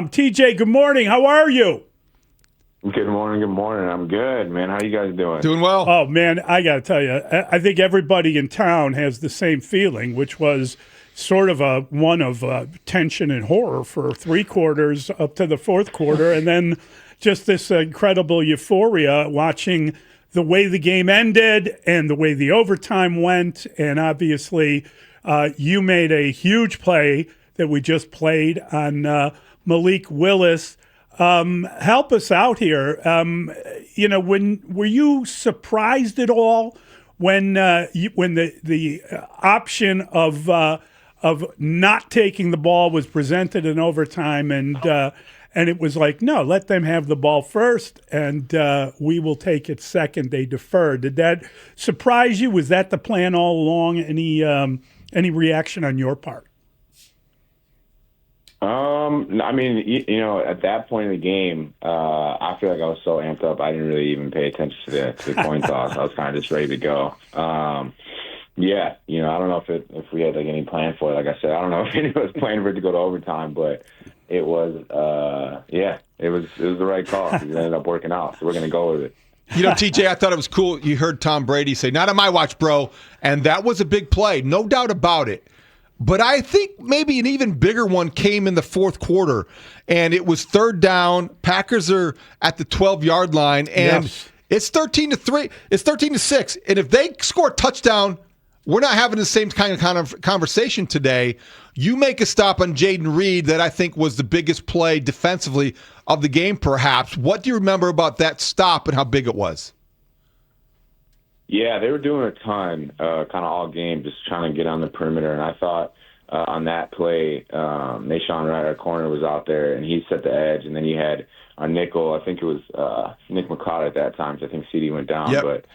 TJ, good morning. How are you? Good morning. I'm good, man. How you guys doing? Doing well. Oh, man, I got to tell you, I think everybody in town has the same feeling, which was sort of one of tension and horror for 3 quarters up to the fourth quarter, and then just this incredible euphoria watching the way the game ended and the way the overtime went. And obviously, you made a huge play that we just played on Malik Willis. Help us out here. Were you surprised at all when the option of not taking the ball was presented in overtime, and it was like, no, let them have the ball first, and we will take it second. They deferred. Did that surprise you? Was that the plan all along? Any reaction on your part? I mean, at that point in the game, I feel like I was so amped up, I didn't really even pay attention to the coin toss. I was kind of just ready to go. I don't know if we had like any plan for it. Like I said, I don't know if anyone was planning for it to go to overtime, but it was, it was the right call. It ended up working out, so we're gonna go with it. TJ, I thought it was cool. You heard Tom Brady say, "Not on my watch, bro," and that was a big play, no doubt about it. But I think maybe an even bigger one came in the fourth quarter, and it was third down. Packers are at the 12-yard line, and It's 13-3. It's 13-6, and if they score a touchdown, we're not having the same kind of conversation today. You make a stop on Jaden Reed that I think was the biggest play defensively of the game, perhaps. What do you remember about that stop and how big it was? Yeah, they were doing a ton, kind of all game, just trying to get on the perimeter. And I thought on that play, Nashawn Wright, our corner, was out there, and he set the edge. And then you had our nickel, I think it was Nick McCloud at that time, so I think CD went down. Yep. But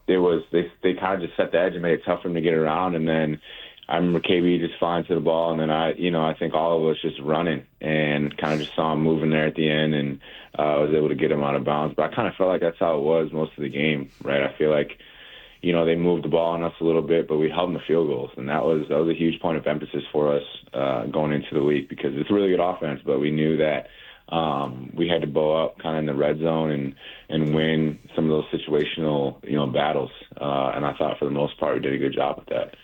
they kind of just set the edge and made it tough for him to get around. And then I remember KB just flying to the ball, and then I think all of us just running and kind of just saw him moving there at the end, and I was able to get him out of bounds. But I kind of felt like that's how it was most of the game, right? I feel like, they moved the ball on us a little bit, but we held them to field goals, and that was a huge point of emphasis for us going into the week, because it's a really good offense, but we knew that we had to bow up kind of in the red zone and win some of those situational, battles. And I thought for the most part we did a good job with that.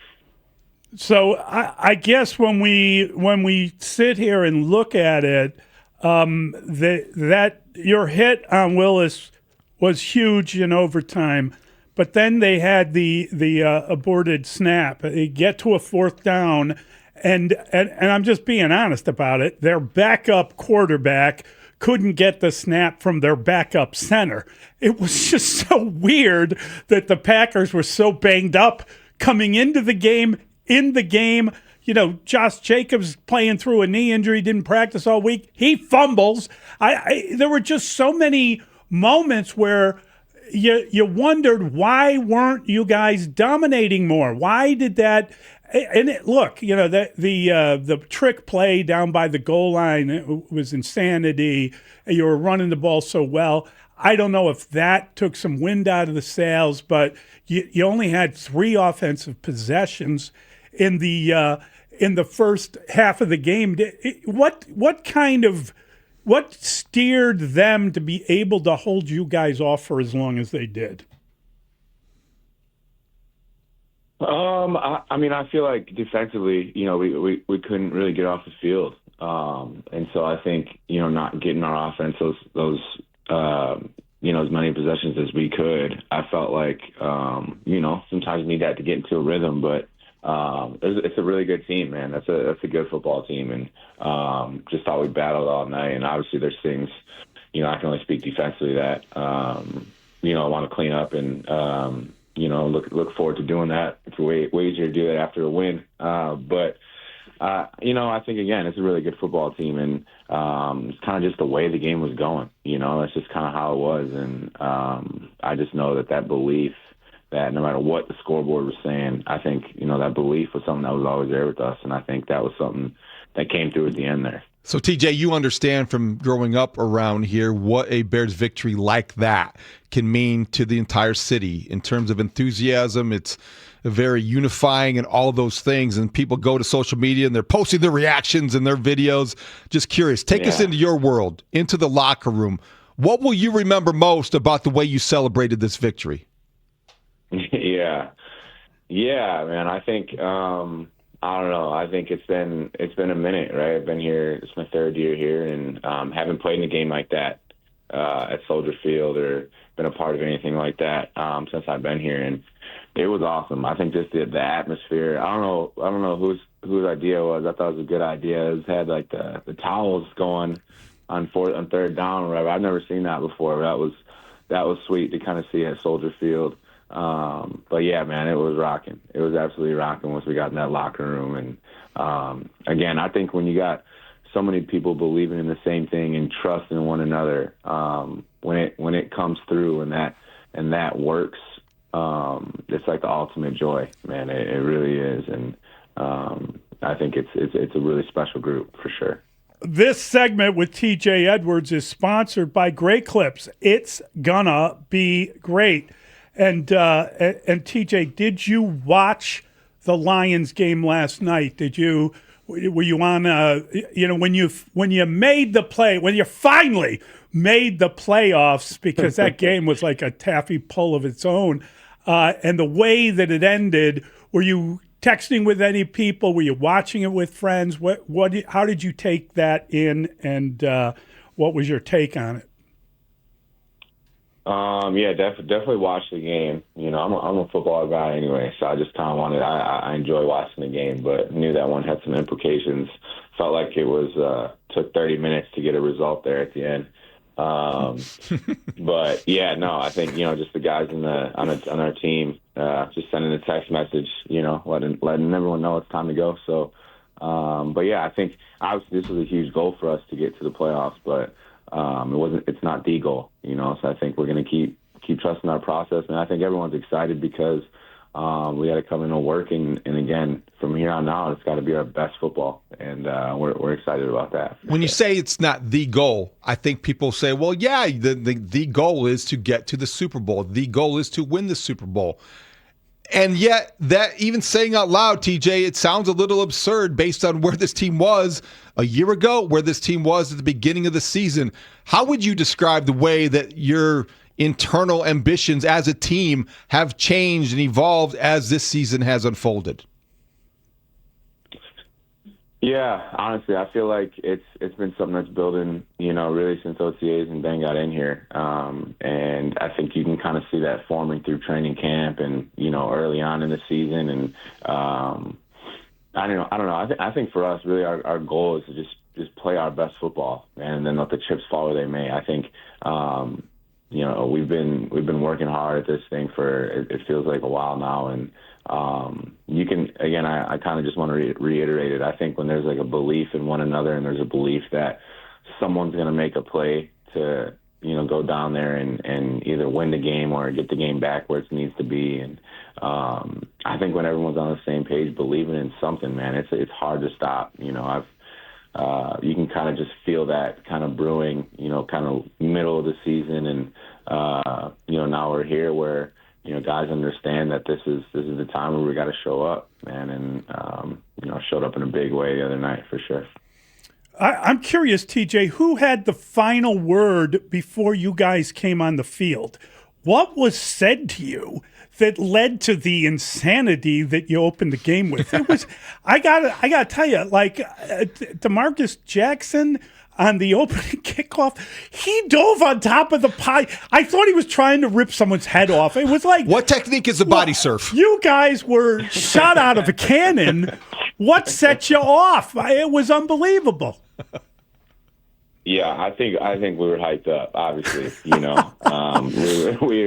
So I guess when we sit here and look at it, that your hit on Willis was huge in overtime, but then they had the aborted snap. They get to a fourth down, and I'm just being honest about it. Their backup quarterback couldn't get the snap from their backup center. It was just so weird that the Packers were so banged up coming into the game. In the game, Josh Jacobs playing through a knee injury, didn't practice all week. He fumbles. There were just so many moments where you wondered, why weren't you guys dominating more? Why did that? And the trick play down by the goal line, it was insanity. You were running the ball so well. I don't know if that took some wind out of the sails, but you only had 3 offensive possessions in the first half of the game. What steered them to be able to hold you guys off for as long as they did? I feel like defensively, we couldn't really get off the field. And so I think, not getting our offense those as many possessions as we could, I felt like, sometimes you need that to get into a rhythm, but it's a really good team, man. That's a good football team, and just thought we battled all night. And obviously, there's things, I can only speak defensively that I want to clean up, and look forward to doing that. It's way easier to do that after a win. But I think again, it's a really good football team, and it's kind of just the way the game was going. That's just kind of how it was, and I just know that belief, that no matter what the scoreboard was saying, I think, that belief was something that was always there with us, and I think that was something that came through at the end there. So, TJ, you understand from growing up around here what a Bears victory like that can mean to the entire city in terms of enthusiasm. It's very unifying and all of those things. And people go to social media and they're posting their reactions and their videos. Just curious, take us into your world, into the locker room. What will you remember most about the way you celebrated this victory? Yeah, man. I think I don't know. I think it's been a minute, right? I've been here. It's my third year here, and haven't played in a game like that at Soldier Field or been a part of anything like that since I've been here, and it was awesome. I think just the atmosphere. I don't know whose idea it was. I thought it was a good idea. It had like the towels going on third down or whatever. I've never seen that before. That was sweet to kind of see at Soldier Field. But yeah, man, it was rocking. It was absolutely rocking once we got in that locker room. And again, I think when you got so many people believing in the same thing and trusting one another, when it comes through and that works, it's like the ultimate joy, man. It really is. And I think it's a really special group for sure. This segment with TJ Edwards is sponsored by Great Clips. It's gonna be great. And TJ, did you watch the Lions game last night? Were you on? When you made the play, when you finally made the playoffs, because that game was like a taffy pull of its own, and the way that it ended, were you texting with any people? Were you watching it with friends? How did you take that in, and what was your take on it? Yeah, definitely watched the game. You know, I'm a football guy anyway, so I just kind of I enjoy watching the game, but knew that one had some implications. Felt like it was took 30 minutes to get a result there at the end. But yeah, no, I think, just the guys on our team, just sending a text message, letting everyone know it's time to go. So, but yeah, I think obviously this was a huge goal for us to get to the playoffs, but it's not the goal, so I think we're going to keep trusting our process. And I think everyone's excited because we got to come in and work. And again, from here on out, it's got to be our best football. And we're excited about that. When you say it's not the goal, I think people say, well, yeah, the goal is to get to the Super Bowl. The goal is to win the Super Bowl. And yet, that even saying out loud, TJ, it sounds a little absurd based on where this team was a year ago, where this team was at the beginning of the season. How would you describe the way that your internal ambitions as a team have changed and evolved as this season has unfolded? Yeah, honestly, I feel like it's been something that's building, really since OTAs and Ben got in here. And I think you can kind of see that forming through training camp and, early on in the season. And I don't know. I think for us, really, our goal is to just play our best football and then let the chips fall where they may. I think, we've been working hard at this thing for, it feels like a while now. And you can, again, I kind of just want to reiterate it. I think when there's like a belief in one another and there's a belief that someone's going to make a play to, go down there and either win the game or get the game back where it needs to be. And I think when everyone's on the same page, believing in something, man, it's hard to stop. You can kind of just feel that kind of brewing, kind of middle of the season. And, now we're here where, guys understand that this is the time where we got to show up, man. And, showed up in a big way the other night for sure. I'm curious, TJ, who had the final word before you guys came on the field? What was said to you that led to the insanity that you opened the game with? It was, I gotta tell you, like DeMarcus Jackson on the opening kickoff, he dove on top of the pie. I thought he was trying to rip someone's head off. It was like, what technique is the body surf? You guys were shot out of a cannon. What set you off? It was unbelievable. Yeah, I think we were hyped up. Obviously, we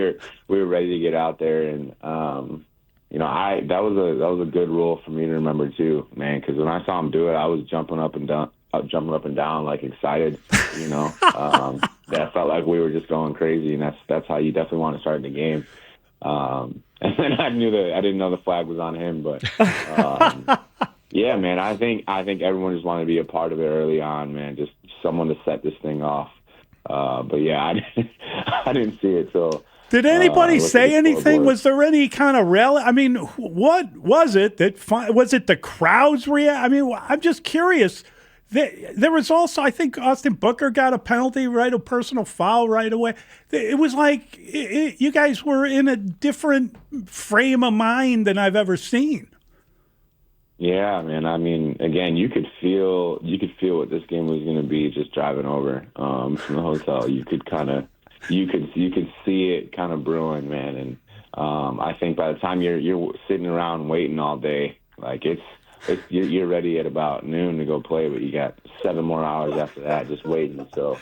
were ready to get out there, and that was a good rule for me to remember too, man. Because when I saw him do it, I was jumping up and down, like excited. That felt like we were just going crazy, and that's how you definitely want to start the game. And then I didn't know the flag was on him, but. Yeah, man, I think everyone just wanted to be a part of it early on, man. Just someone to set this thing off. But yeah, I didn't see it till Did anybody look at say the anything? scoreboard. Was there any kind of rally? I mean, what was it was it the crowd's reaction? I mean, I'm just curious. There was also, I think Austin Booker got a penalty, right? A personal foul right away. It was like you guys were in a different frame of mind than I've ever seen. Yeah, man. I mean, again, you could feel what this game was going to be just driving over from the hotel. You could see it kind of brewing, man. And I think by the time you're sitting around waiting all day, like you're ready at about noon to go play, but you got 7 more hours after that just waiting. So,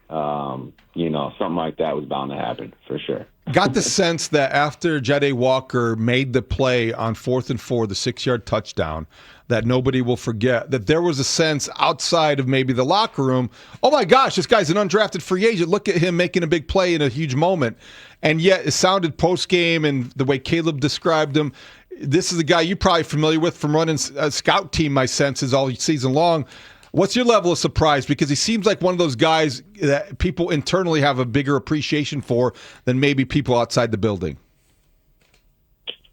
something like that was bound to happen for sure. Got the sense that after Jade Walker made the play on 4th and 4, the 6-yard touchdown, that nobody will forget, that there was a sense outside of maybe the locker room, oh my gosh, this guy's an undrafted free agent. Look at him making a big play in a huge moment. And yet it sounded post-game and the way Caleb described him, this is a guy you're probably familiar with from running a scout team, my sense is all season long. What's your level of surprise? Because he seems like one of those guys that people internally have a bigger appreciation for than maybe people outside the building.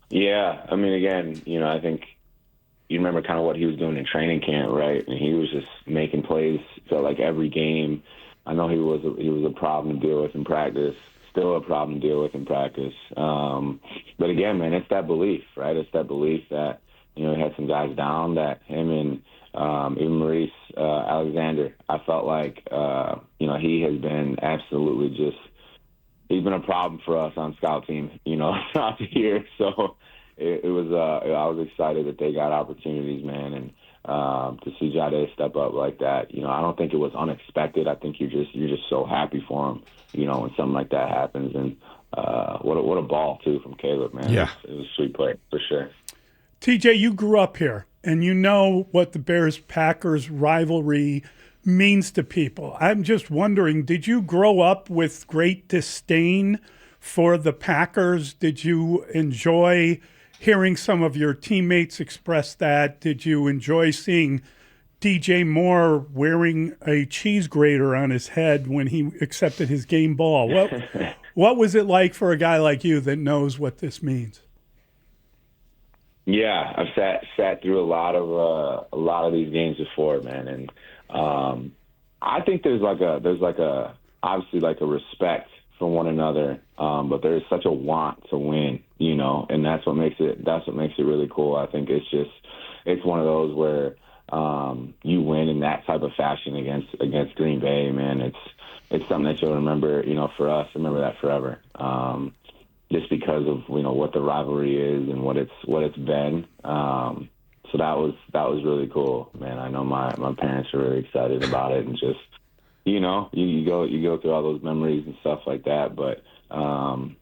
Yeah, I mean, again, I think you remember kind of what he was doing in training camp, right? And he was just making plays, felt like every game. I know he was a problem to deal with in practice, still a problem to deal with in practice. But again, man, it's that belief, right? It's that belief that, he had some guys down, that him and even Maurice Alexander, I felt like, he has been absolutely he's been a problem for us on scout team, throughout the year. So it was, I was excited that they got opportunities, man. And to see Jade step up like that, I don't think it was unexpected. I think you're just so happy for him, when something like that happens. And what a ball too from Caleb, man. Yeah. It was a sweet play for sure. TJ, you grew up here, and you know what the Bears-Packers rivalry means to people. I'm just wondering, did you grow up with great disdain for the Packers? Did you enjoy hearing some of your teammates express that? Did you enjoy seeing DJ Moore wearing a cheese grater on his head when he accepted his game ball? What was it like for a guy like you that knows what this means? Yeah, I've sat through a lot of these games before, man, and I think there's obviously like a respect for one another, but there's such a want to win, and that's what makes it really cool. I think it's one of those where you win in that type of fashion against Green Bay, man. It's something that you'll remember, for us, remember that forever. Just because of what the rivalry is and what it's been, so that was really cool, man. I know my parents are really excited about it, and just you go through all those memories and stuff like that. But kind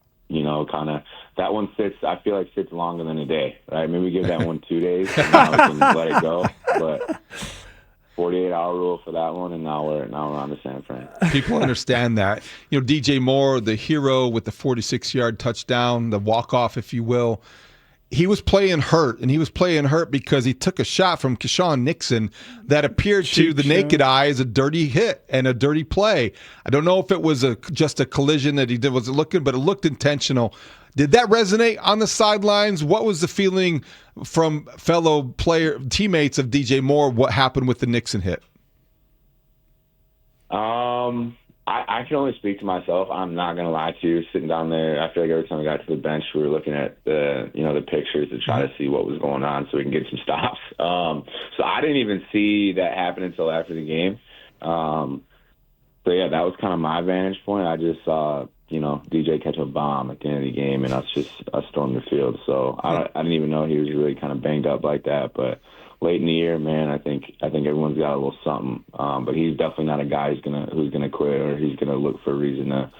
of that one I feel like sits longer than a day, right? Maybe give that one 2 days and now we can let it go, but 48-hour rule for that one, and now we're on to San Fran. People understand that. DJ Moore, the hero with the 46-yard touchdown, the walk-off, if you will, he was playing hurt, and he was playing hurt because he took a shot from Keshawn Nixon that appeared to the naked eye as a dirty hit and a dirty play. I don't know if it was just a collision that he did, but it looked intentional. Did that resonate on the sidelines? What was the feeling from fellow teammates of DJ Moore? What happened with the Nixon hit? I can only speak to myself. I'm not going to lie to you. Sitting down there, I feel like every time we got to the bench, we were looking at the pictures to try to see what was going on so we can get some stops. So I didn't even see that happen until after the game. So yeah, that was kind of my vantage point. I just saw DJ catch a bomb at the end of the game, and us stormed the field. So I didn't even know he was really kind of banged up like that. But late in the year, man, I think everyone's got a little something. But he's definitely not a guy who's gonna quit, or he's gonna look for a reason to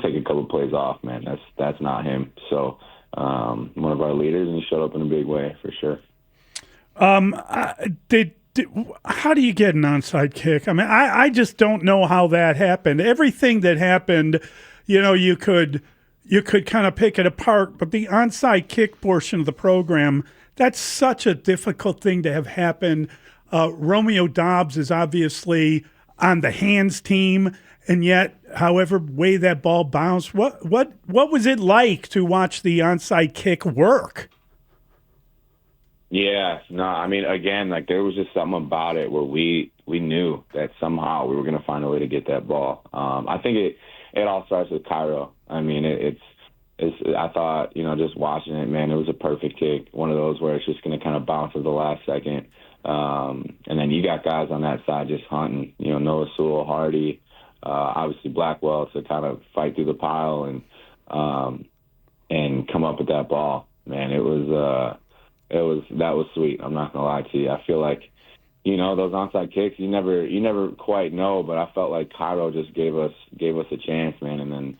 take a couple plays off, man. That's not him. So one of our leaders, and he showed up in a big way for sure. How do you get an onside kick? I mean, I just don't know how that happened. Everything that happened, you could kind of pick it apart, but the onside kick portion of the program, that's such a difficult thing to have happen. Romeo Doubs is obviously on the hands team, and yet, however way that ball bounced, what was it like to watch the onside kick work? Yeah, no, I mean, again, like there was just something about it where we knew that somehow we were going to find a way to get that ball. I think it all starts with Cairo. I mean, it's I thought, just watching it, man, it was a perfect kick. One of those where it's just going to kind of bounce at the last second. And then you got guys on that side just hunting, Noah Sewell, Hardy, obviously Blackwell to kind of fight through the pile and come up with that ball. Man, that was sweet. I'm not gonna lie to you. I feel like, those onside kicks, you never quite know, but I felt like Cairo just gave us a chance, man. And then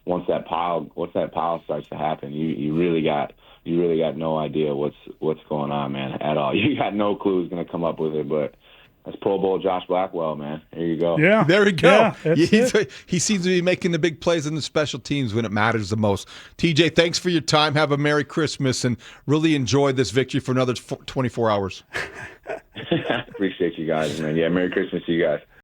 once that pile starts to happen, you really got no idea what's going on, man, at all. You got no clue who's gonna come up with it, but that's Pro Bowl Josh Blackwell, man. There you go. Yeah, there we go. Yeah, he seems to be making the big plays in the special teams when it matters the most. TJ, thanks for your time. Have a Merry Christmas and really enjoy this victory for another 24 hours. Appreciate you guys, man. Yeah, Merry Christmas to you guys.